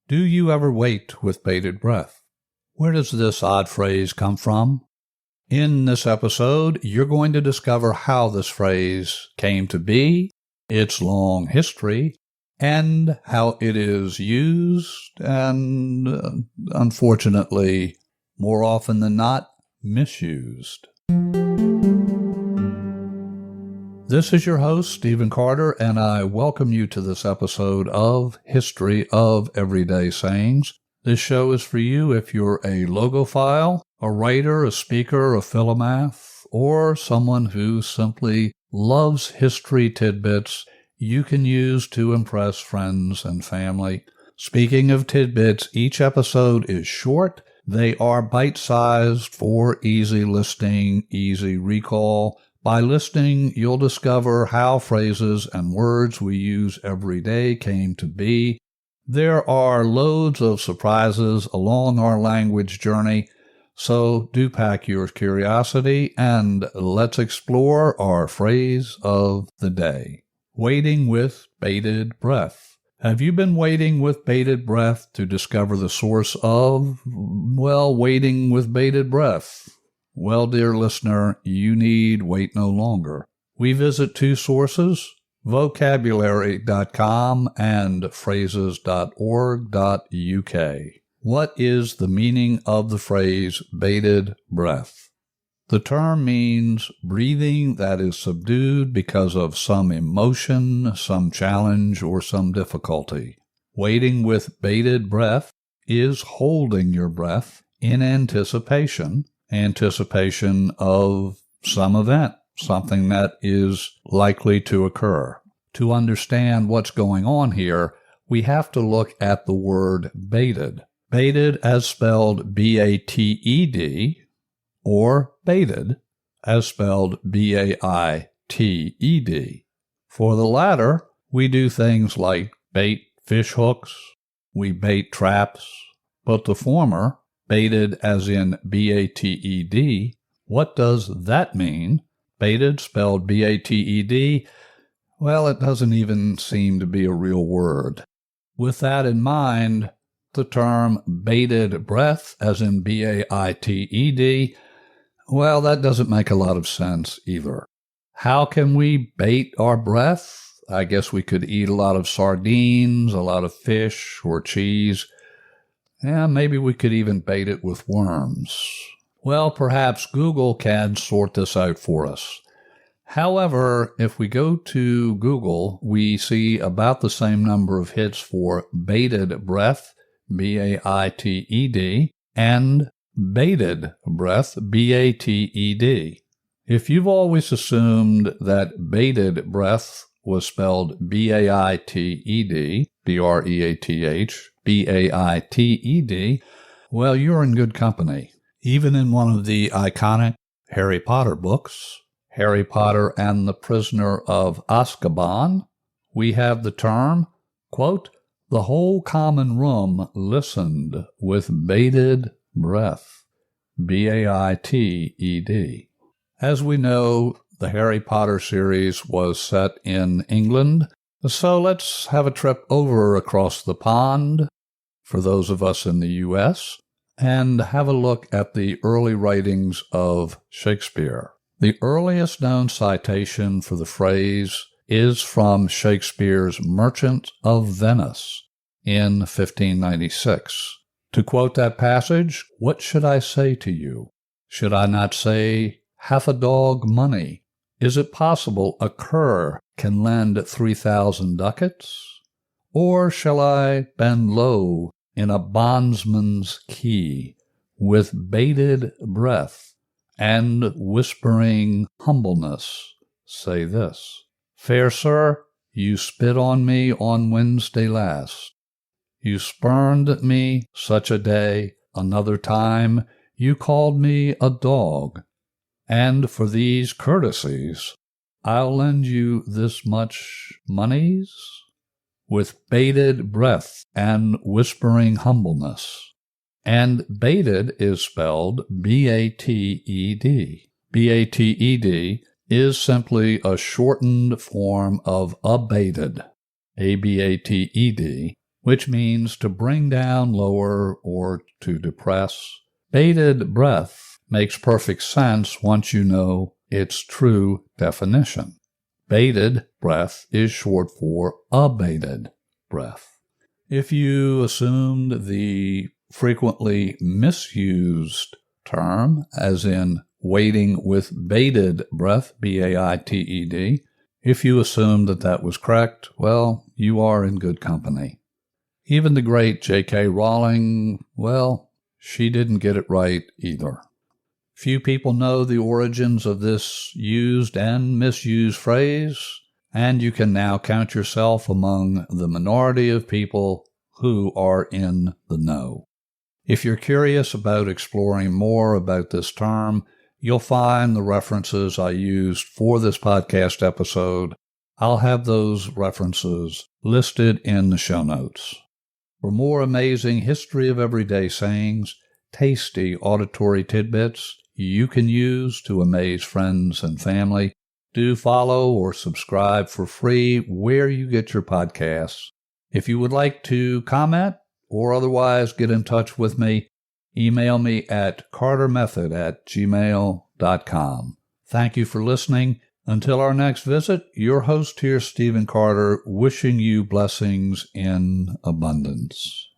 Do you ever wait with bated breath? Where does this odd phrase come from? In this episode, you're going to discover how this phrase came to be, its long history, and how it is used and, unfortunately, more often than not, misused. This is your host, Stephen Carter, and I welcome you to this episode of History of Everyday Sayings. This show is for you if you're a logophile, a writer, a speaker, a philomath, or someone who simply loves history tidbits you can use to impress friends and family. Speaking of tidbits, each episode is short. They are bite-sized for easy listening, easy recall. By listening, you'll discover how phrases and words we use every day came to be. There are loads of surprises along our language journey, so do pack your curiosity and let's explore our phrase of the day. Waiting with bated breath. Have you been waiting with bated breath to discover the source of, waiting with bated breath? Well, dear listener, you need wait no longer. We visit two sources, vocabulary.com and phrases.org.uk. What is the meaning of the phrase bated breath? The term means breathing that is subdued because of some emotion, some challenge, or some difficulty. Waiting with bated breath is holding your breath in anticipation of some event, something that is likely to occur. To understand what's going on here, we have to look at the word bated. Bated as spelled B-A-T-E-D, or baited as spelled B-A-I-T-E-D. For the latter, we do things like bait fish hooks, we bait traps, but the former, baited as in B-A-T-E-D, what does that mean? Baited spelled B-A-T-E-D? Well, it doesn't even seem to be a real word. With that in mind, the term bated breath as in B-A-I-T-E-D, well, that doesn't make a lot of sense either. How can we bait our breath? I guess we could eat a lot of sardines, a lot of fish or cheese. Yeah, maybe we could even bait it with worms. Well, perhaps Google can sort this out for us. However, if we go to Google, we see about the same number of hits for bated breath, B-A-I-T-E-D, and bated breath, B-A-T-E-D. If you've always assumed that bated breath was spelled B-A-I-T-E-D, B-R-E-A-T-H, B-A-I-T-E-D, well, you're in good company. Even in one of the iconic Harry Potter books, Harry Potter and the Prisoner of Azkaban, we have the term, quote, the whole common room listened with bated breath, B-A-I-T-E-D. As we know, the Harry Potter series was set in England, so let's have a trip over across the pond, for those of us in the U.S., and have a look at the early writings of Shakespeare. The earliest known citation for the phrase is from Shakespeare's Merchant of Venice in 1596. To quote that passage, what should I say to you? Should I not say, half a dog money? Is it possible a cur can lend 3,000 ducats? Or shall I bend low in a bondsman's key, with bated breath and whispering humbleness, say this, fair sir, you spit on me on Wednesday last. You spurned me such a day, another time you called me a dog, and for these courtesies I'll lend you this much moneys, with bated breath and whispering humbleness. And bated is spelled B-A-T-E-D. B-A-T-E-D is simply a shortened form of abated, A-B-A-T-E-D, which means to bring down, lower, or to depress. Bated breath makes perfect sense once you know its true definition. Bated breath is short for abated breath. If you assumed the frequently misused term, as in waiting with bated breath, B-A-I-T-E-D, if you assumed that was correct, well, you are in good company. Even the great J.K. Rowling, well, she didn't get it right either. Few people know the origins of this used and misused phrase, and you can now count yourself among the minority of people who are in the know. If you're curious about exploring more about this term, you'll find the references I used for this podcast episode. I'll have those references listed in the show notes. For more amazing history of everyday sayings, tasty auditory tidbits you can use to amaze friends and family, do follow or subscribe for free where you get your podcasts. If you would like to comment or otherwise get in touch with me, email me at cartermethod@gmail.com. Thank you for listening. Until our next visit, your host here, Stephen Carter, wishing you blessings in abundance.